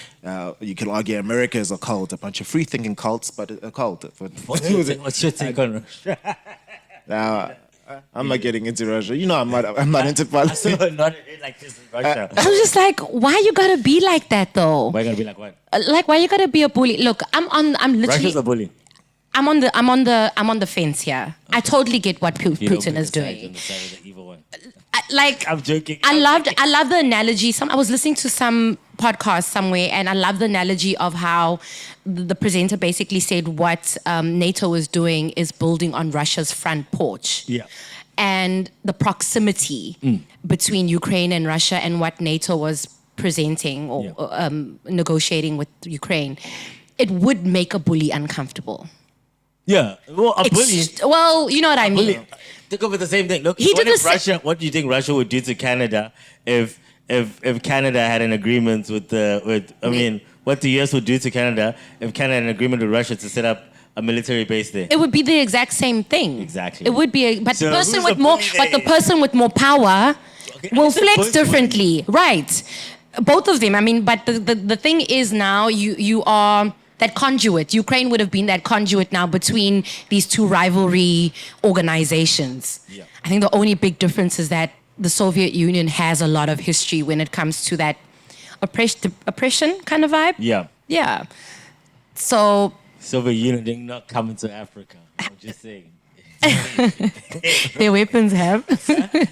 You can argue America is a cult, a bunch of free thinking cults, but a cult. But What's your take on Russia? I'm not getting into Russia. You know, I'm not into politics. So not like this in Russia. I was just like, why you gotta be like that though? Why gonna be like what? Like, why you gotta be a bully? Look, I'm literally, Russia's a bully. I'm on the fence here. I totally get what You don't Putin pick is a side, doing. you're on the side of the evil one. I'm joking. I love the analogy. I was listening to some podcast somewhere, and I love the analogy of how the presenter basically said what NATO is doing is building on Russia's front porch. Yeah. And the proximity between Ukraine and Russia and what NATO was presenting or negotiating with Ukraine, it would make a bully uncomfortable. Yeah. Well, a bully. Well, you know what I mean. Bully. Think of it the same thing. Look, He what did if the sa- Russia? What do you think Russia would do to Canada if Canada had an agreement what the US would do to Canada if Canada had an agreement with Russia to set up a military base there? It would be the exact same thing. Exactly. It would be, but So the person who's with the more, bully but the there? person with more power will it's a flex both differently, right? Both of them. I mean, but the thing is now you are that conduit. Ukraine would have been that conduit now between these two rivalry organizations. Yeah. I think the only big difference is that the Soviet Union has a lot of history when it comes to that oppression kind of vibe. Yeah. Yeah. So Soviet Union did not come into Africa. I'm just saying. their weapons have.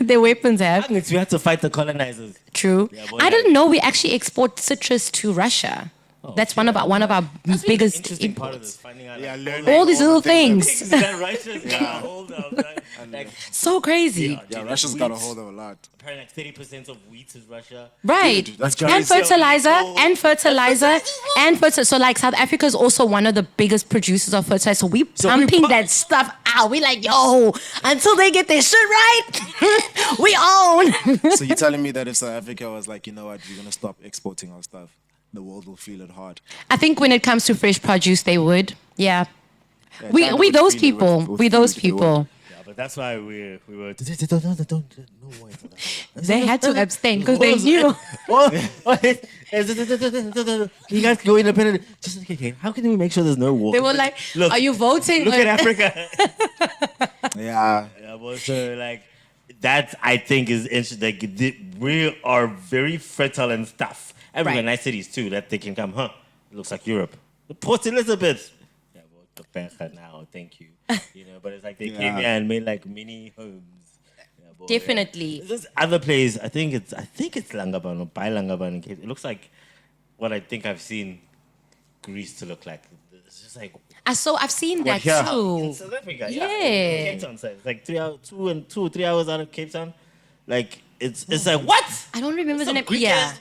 Their weapons have. We had to fight the colonizers. True. Yeah, but I didn't know we actually export citrus to Russia. That's one of our That's biggest interesting part of imports. this, finding out. Yeah, like, learning All these little things. Is that Russia's got a hold of? Like, So crazy. Yeah, Russia's got a hold of a lot. apparently, like 30% of wheat is Russia. Right. That's And crazy. fertilizer. So like South Africa is also one of the biggest producers of fertilizer. So we pumping that stuff out. We like, yo, until they get their shit right, we own. So you're telling me that if South Africa was like, you know what, we're gonna stop exporting our stuff, the world will feel it hard. I think when it comes to fresh produce, they would. Yeah. Yeah, We China we would those feel it people. with We those food, they would. people. Yeah, but that's why we were. Don't no voice. They had to abstain because they knew. You guys go independent. Just okay. How can we make sure there's no war? They were like, Look, "Are you voting?" Look at Africa. Yeah. Yeah, but so like that I think is interesting. Like we are very fertile and stuff. And we've got Right. nice cities too that they can come. It looks like Europe. Port Elizabeth. Yeah, well, the Bencha now. Thank you. You know, but it's like they came here and made like mini homes. Yeah, but, Definitely. There's this other place. I think it's Langaban or by Langaban in Cape. It looks like what I think I've seen Greece to look like. It's just like I've seen that here? in too. South Africa, Yeah. Cape Town side. It's like 3 hours, 3 hours out of Cape Town. Like it's like what? I don't remember the Some name. Greek Yeah. ass-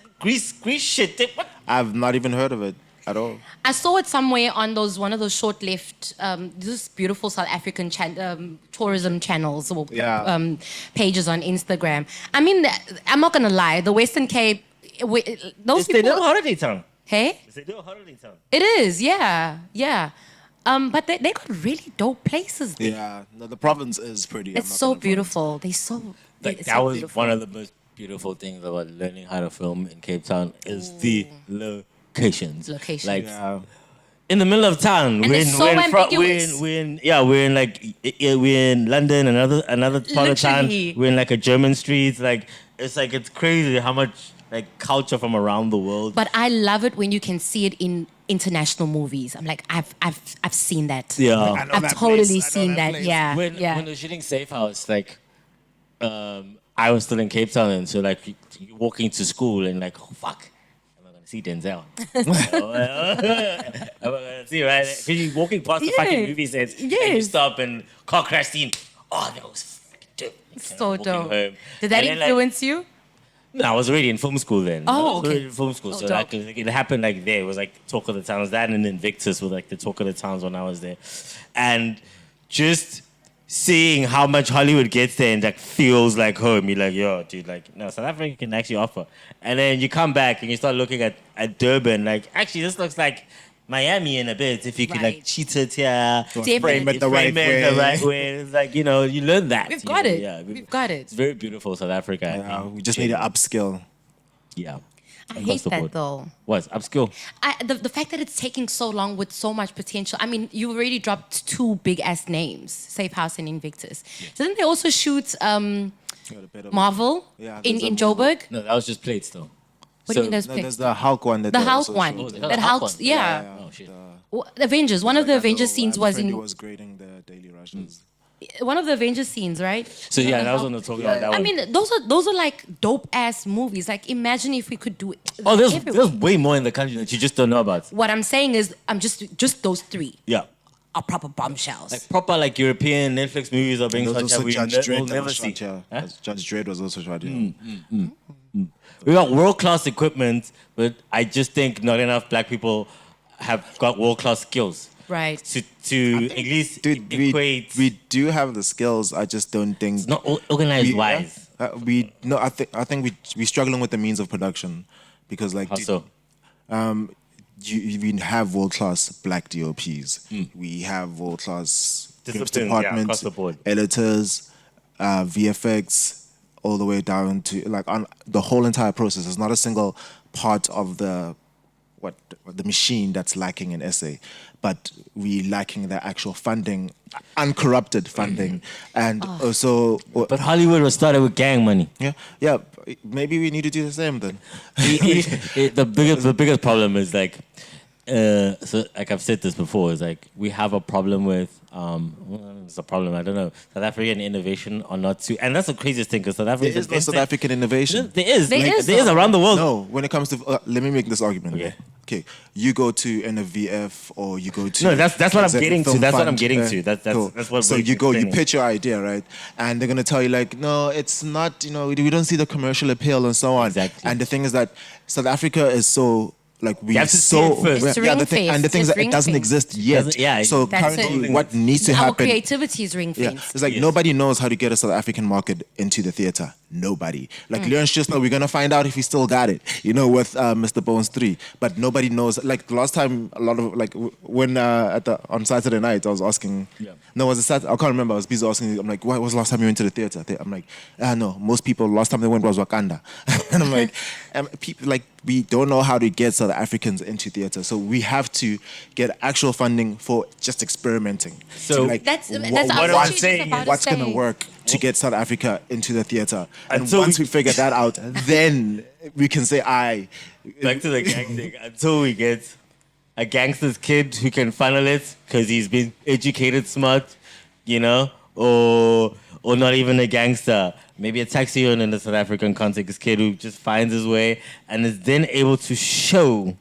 Greece shit. What? I've not even heard of it at all. I saw it somewhere on one of those short left, this beautiful South African tourism channels or Yeah. pages on Instagram. I mean, I'm not gonna lie, the Western Cape, those It's their people. little holiday town. Hey, It's their little holiday town. it is, yeah. But they got really dope places there. Yeah. No, the province is pretty. I'm It's not so gonna front. beautiful. They so Like it's that so was beautiful. one of the most beautiful things about learning how to film in Cape Town is the locations. Locations. Like Yeah. in the middle of town. And We're it's in, so we're in ambiguous. we're in like we're in London, another part of town. Literally. We're in like a German street. Like it's crazy how much like culture from around the world. But I love it when you can see it in international movies. I'm like, I've seen that. Yeah. I know I've that totally place. I know seen that that. place. Yeah. when yeah. when they're shooting Safe House, like I was still in Cape Town, and so like you walking to school and like, oh fuck, am I gonna see Denzel? Am I gonna see, right? Because you're walking past the fucking Yes. movie sets, and you Yes. stop and car crash scene. Oh, that was fucking dope. And So I'm walking dope. home. Did that And then, like, influence you? no, I was already in film school then. I Oh, was okay. already in film school, Oh, so dope. like it happened like there. It was like talk of the towns. That and Invictus was like the talk of the towns when I was there, and just seeing how much Hollywood gets there and like feels like home. You're like, yo, dude, like no, South Africa can actually offer. And then you come back and you start looking at Durban. Like actually, this looks like Miami in a bit. If you could like Right. cheat it here, Definitely. Frame it the right way. the right way. It's like you know, you learn that. We've you got know, it. Yeah, We've got it. It's very beautiful, South Africa. We just need to upskill. Yeah. I Across hate the that board. though. What? Upskill? The fact that it's taking so long with so much potential. I mean, you already dropped 2 big ass names, Safe House and Invictus. Didn't they also shoot Got a bit of- Marvel Yeah, in there's a Joburg? No, that was just plates though. What do you mean there's No, plays? there's the Hulk one. That The they Hulk also one. showed. Oh, That the Hulk Hulk, one. yeah. Oh shit. Avengers. One of the Like, Avengers I know, scenes my was friend in who was grading the Daily Rushes. one of the Avengers scenes, right? So yeah, that was on the talk about that one. I mean, those are like dope ass movies. Like, imagine if we could do it. oh, there's everywhere. way more in the country that you just don't know about. What I'm saying is, I'm just those 3 Yeah. are proper bombshells. Like proper like European Netflix movies are being There was shot also that Judge we'll Dredd that never was see. shot here. Huh? Judge Dredd was also shot here. We got world class equipment, but I just think not enough black people have got world class skills Right. to at least Dude, equate. we do have the skills. I just don't think it's not organized we, wise. I think we're struggling with the means of production because like How so? we have world class black DOPs. We have world class Disciplines, yeah, department, across the board. editors, VFX, all the way down to like on the whole entire process. There's not a single part of the machine that's lacking in SA, but we lacking the actual funding, uncorrupted funding, and also But Hollywood was started with gang money. yeah. Maybe we need to do the same then. The biggest problem is like, so like I've said this before, is like we have a problem with it's a problem. I don't know, South African innovation or not too, and that's the craziest thing because South Africa There is no South African innovation. There is, There like, is, there is though. around the world. No, when it comes to let me make this argument. Okay. Okay, you go to NVF or you go to No, that's what I'm Zebra getting to. Film That's what Fund, I'm getting to. That's what. So we're you go, you explaining. pitch your idea, right? And they're gonna tell you like, no, it's not. You know, we don't see the commercial appeal and so on. Exactly. And the thing is that South Africa is so like we You have to see so it first. It's yeah. The thing, and the thing is ring-fenced. that it doesn't It's exist yet. Doesn't- yeah, So That's currently, it. what needs to Our happen? creativity is ring Yeah, fenced. it's like Yes. nobody knows how to get a South African market into the theater. Nobody. Like Leon's just like, we're gonna find out if he still got it. You know, with Mr. Bones 3. But nobody knows. Like the last time, a lot of like when on Saturday night, I was asking. Yeah. No, was it Saturday? I can't remember. I was busy asking. I'm like, when was the last time you went to the theater? I'm like, no. Most people last time they went was Wakanda. And I'm like, people like we don't know how to get South Africans into theater. So we have to get actual funding for just experimenting. So- like, That's what I was what I'm literally just saying about is to what's going to say. work to get South Africa into the theater. And Until once we- we figure that out, then we can say, Back to the gang thing. Until we get a gangster's kid who can funnel it because he's been educated smart, you know, or not even a gangster. Maybe a taxi owner in the South African context kid who just finds his way and is then able to show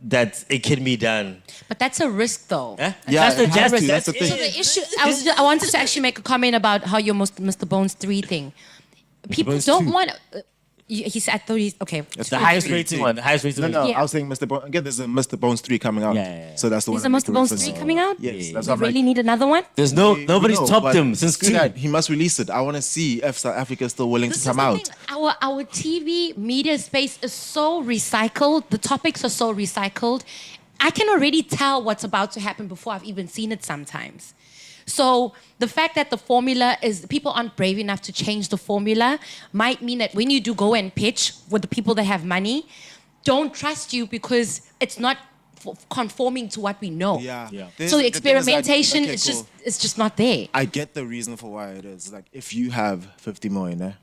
that it can be done. But that's a risk, though. Eh? Yeah, that's the it has just to, that's the it. thing. So the issue, I wanted to actually make a comment about how your Mr. Bones 3 thing. People Bones don't 2. want. He said, I thought he's okay. It's the highest rating one. The highest rating No, one. no, Yeah. I was saying Mr. Bones. Again, there's a Mr. Bones 3 coming out. Yeah. So that's the Is one. the I Mr. make Bones reference 3 to. coming out? Yes, that's We what I'm like. really need another one? There's nobody's No, topped but him since screw 2. that. He must release it. I want to see if South Africa is still willing This to is come the out. thing. Our TV media space is so recycled. The topics are so recycled. I can already tell what's about to happen before I've even seen it sometimes. So the fact that the formula is people aren't brave enough to change the formula might mean that when you do go and pitch with the people that have money, don't trust you because it's not conforming to what we know. Yeah. So the thing is that- experimentation okay, is cool. it's just not there. I get the reason for why it is. Like, if you have 50 million,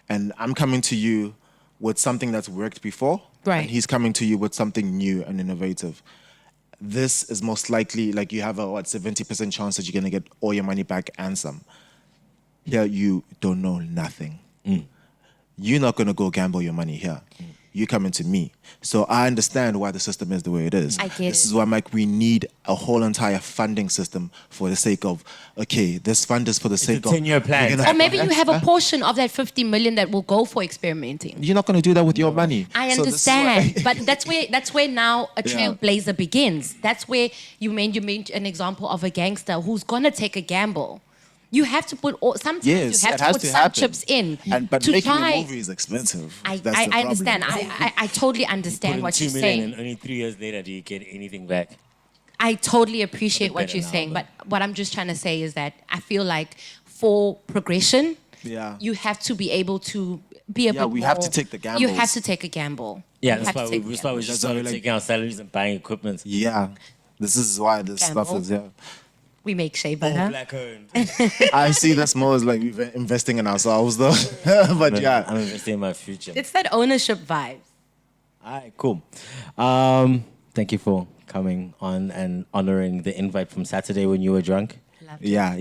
and I'm coming to you with something that's worked before, Right. and he's coming to you with something new and innovative, this is most likely like you have a 70% chance that you're gonna get all your money back and some. Here you don't know nothing. You're not gonna go gamble your money here. You coming to me. So I understand why the system is the way it is. I get This it. is why, Mike, we need a whole entire funding system for the sake of, okay, this fund is for the sake of... 10-year plan. we're gonna Or maybe you have a Huh? portion of that 50 million that will go for experimenting. You're not going to do that with your money. I So this is why- understand, but that's where now a Yeah. trailblazer begins. That's where you made an example of a gangster who's gonna take a gamble. You have to put sometimes Yes, you have it to has put to some happen. chips in But to making try. a movie is expensive. I That's the problem. understand. I totally Put understand in what 2 you're million saying. and only 3 years later do you get anything back? I totally appreciate Put it what better you're now, saying, but- but what I'm just trying to say is that I feel like for progression, Yeah. you have to be able to be a Yeah, bit we more, have to take the You have gambles. to take a gamble. Yeah, You that's have why to we, take a that's why we gamble. just That's why started we like- taking our salaries and buying equipment. Yeah. This is why this stuff Gamble. is, yeah. We make shea All butter. black owned. I see this more as like we're investing in ourselves, though. But yeah. I'm investing in my future. It's that ownership vibe. All right, cool. Thank you for coming on and honoring the invite from Saturday when you were drunk. Yeah.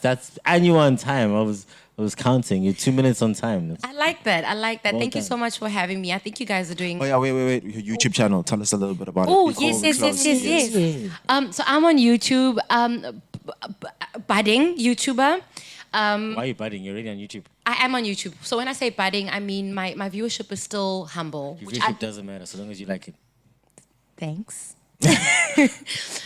That's and you were on time. I was counting. You're 2 minutes on time. That's- I like that. I like that. Well Thank you done. so much for having me. I think you guys are doing. Oh, yeah, wait. Your YouTube channel. Tell us a little bit about it. Oh, before yes, we yes, close. yes. So I'm on YouTube, budding YouTuber. Why are you budding? You're already on YouTube. I am on YouTube. So when I say budding, I mean my viewership is still humble. Your Which viewership doesn't matter so long as you like it. Thanks.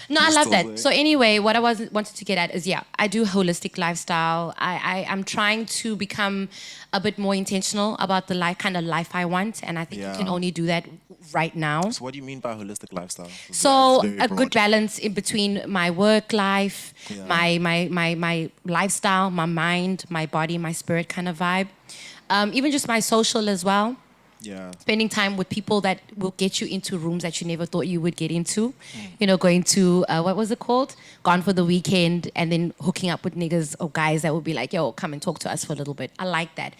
No, I love Still that. there. So anyway, what I wanted to get at is, yeah, I do holistic lifestyle. I'm trying to become a bit more intentional about the kind of life I want, and I think you can Yeah. only do that right now. So what do you mean by holistic lifestyle? So It's very a broad. good balance in between my work life, Yeah. my lifestyle, my mind, my body, my spirit kind of vibe. Even just my social as well. Yeah. Spending time with people that will get you into rooms that you never thought you would get into. You know, going to, what was it called? Gone for the weekend, and then hooking up with niggas or guys that would be like, yo, come and talk to us for a little bit. I like that.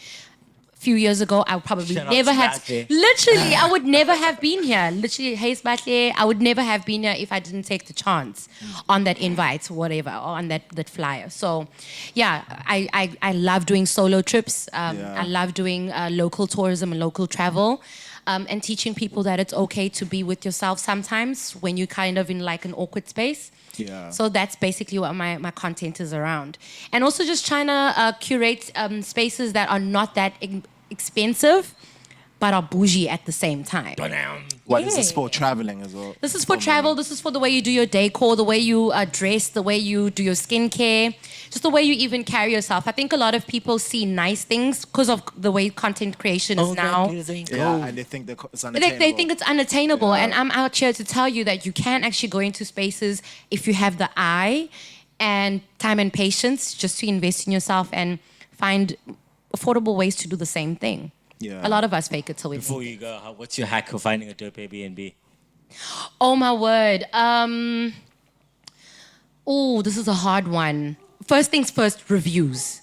A few years ago, I would probably Shout out never to have, Batle. literally, I would never have been here. Literally, hey, Batle, I would never have been here if I didn't take the chance on that invite or whatever, or on that flyer. So, yeah, I love doing solo trips. Yeah. I love doing local tourism and local travel. And teaching people that it's okay to be with yourself sometimes when you're kind of in like an awkward space. Yeah. So that's basically what my content is around. And also just trying to curate spaces that are not that expensive, but are bougie at the same time. What is this Yeah. for? Traveling as well? This is for travel. This is for the way you do your decor, the way you dress, the way you do your skincare, just the way you even carry yourself. I think a lot of people see nice things because of the way content creation is now. Yeah, and they think it's They unattainable. think it's unattainable, Yeah. and I'm out here to tell you that you can actually go into spaces if you have the eye and time and patience just to invest in yourself and find affordable ways to do the same thing. Yeah. A lot of us fake it till we Before make it. you go, what's your hack for finding a dope Airbnb? Oh my word. Oh, this is a hard one. First things first, reviews.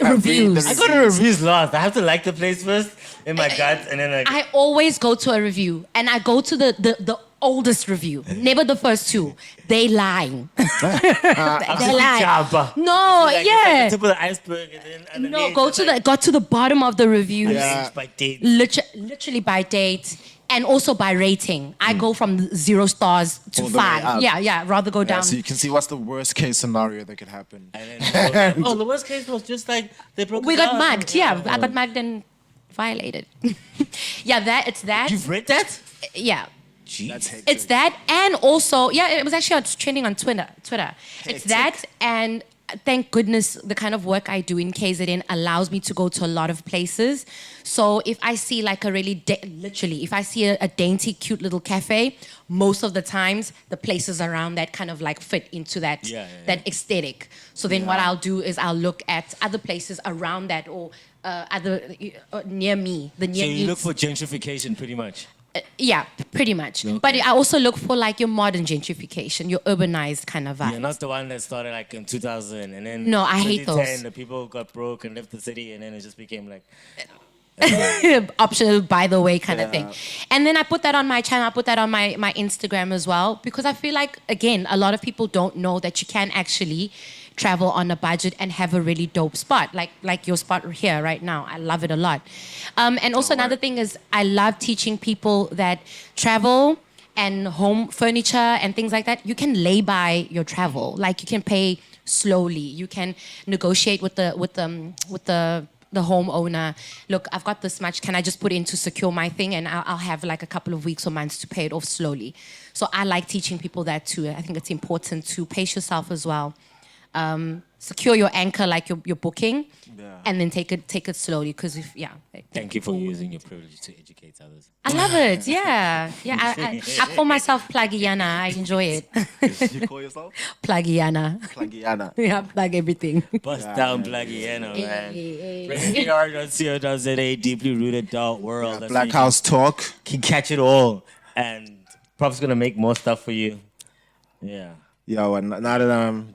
Reviews. I go to reviews last. I have to like the place first in my gut, and then I always go to a review, and I go to the oldest review, never the first two. They lying. They lie. No, Like, yeah. it's like the tip of the iceberg, and then No, underneath, go it's to like got to the bottom of the reviews. age by date. Literally by date and also by rating. I go from 0 stars to All the way 5. up. Yeah, rather go Yeah, down. so you can see what's the worst case scenario that could happen. And then, the worst case was just like they broke. We it got down. mugged. Yeah, I got mugged and violated. Yeah, it's that. You've read that? Yeah. That's hectic. It's that, and also, yeah, it was actually trending on Twitter. It's that, and thank goodness the kind of work I do in KZN allows me to go to a lot of places. So if I see like a really, literally, if I see a dainty, cute little cafe, most of the times the places around that kind of like fit into that that aesthetic. So then what I'll do is I'll look at other places around that or other near me. The near So me. you look for gentrification, pretty much. Yeah, pretty much. Okay. But I also look for like your modern gentrification, your urbanized kind of vibe. You're not the one that started like in 2000, and then No, I hate 2010, those. the people got broke and left the city, and then it just became like. optional, by the way, kind of thing. And then I put that on my channel. I put that on my Instagram as well, because I feel like, again, a lot of people don't know that you can actually travel on a budget and have a really dope spot, like your spot here right now. I love it a lot. And also another thing is I love teaching people that travel and home furniture and things like that, you can lay by your travel. Like, you can pay slowly. You can negotiate with the homeowner. Look, I've got this much. Can I just put in to secure my thing, and I'll have like a couple of weeks or months to pay it off slowly. So I like teaching people that too. I think it's important to pace yourself as well. Secure your anchor, like your booking, and then take it slowly. Because Thank you for using your privilege to educate others. I love it. Yeah. I call myself Plagiana. I enjoy it. You call yourself? Plagiana. Plagiana. Yeah, plug everything. Bust down Plagiano, man. Hey. RadioDR.co.za, deeply rooted world. That's where Black House Talk. you can catch it all. And Prof's gonna make more stuff for you. Yeah. Yeah, well, now that I'm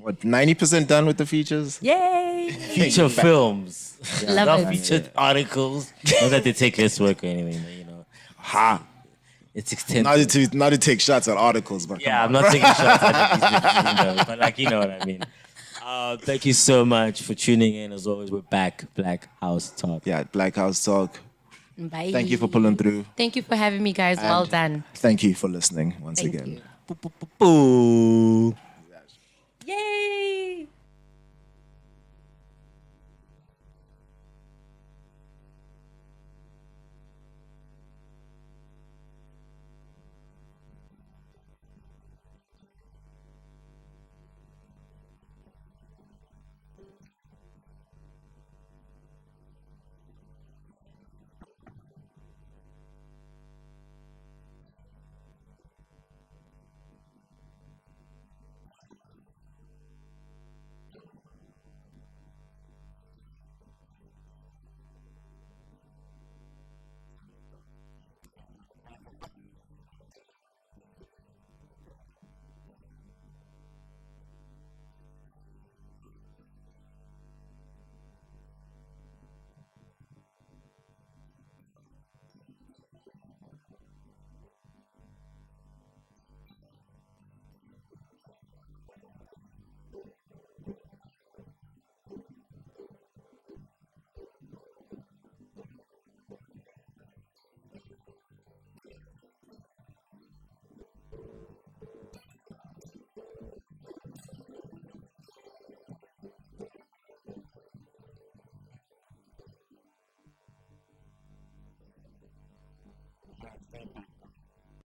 90% done with the features. Yay! Feature films. Love Not it. featured articles. Not that they take less work or anything, but you know. Ha! It's extensive. Not to take shots at articles, but Yeah, I'm not taking shots at these people, but like, you know what I mean. Thank you so much for tuning in. As always, we're back. Black House Talk. yeah, Black House Talk. Bye. Thank you for pulling through. Thank you for having me, guys. Well done. Thank you for listening once Thank again. you. Boo.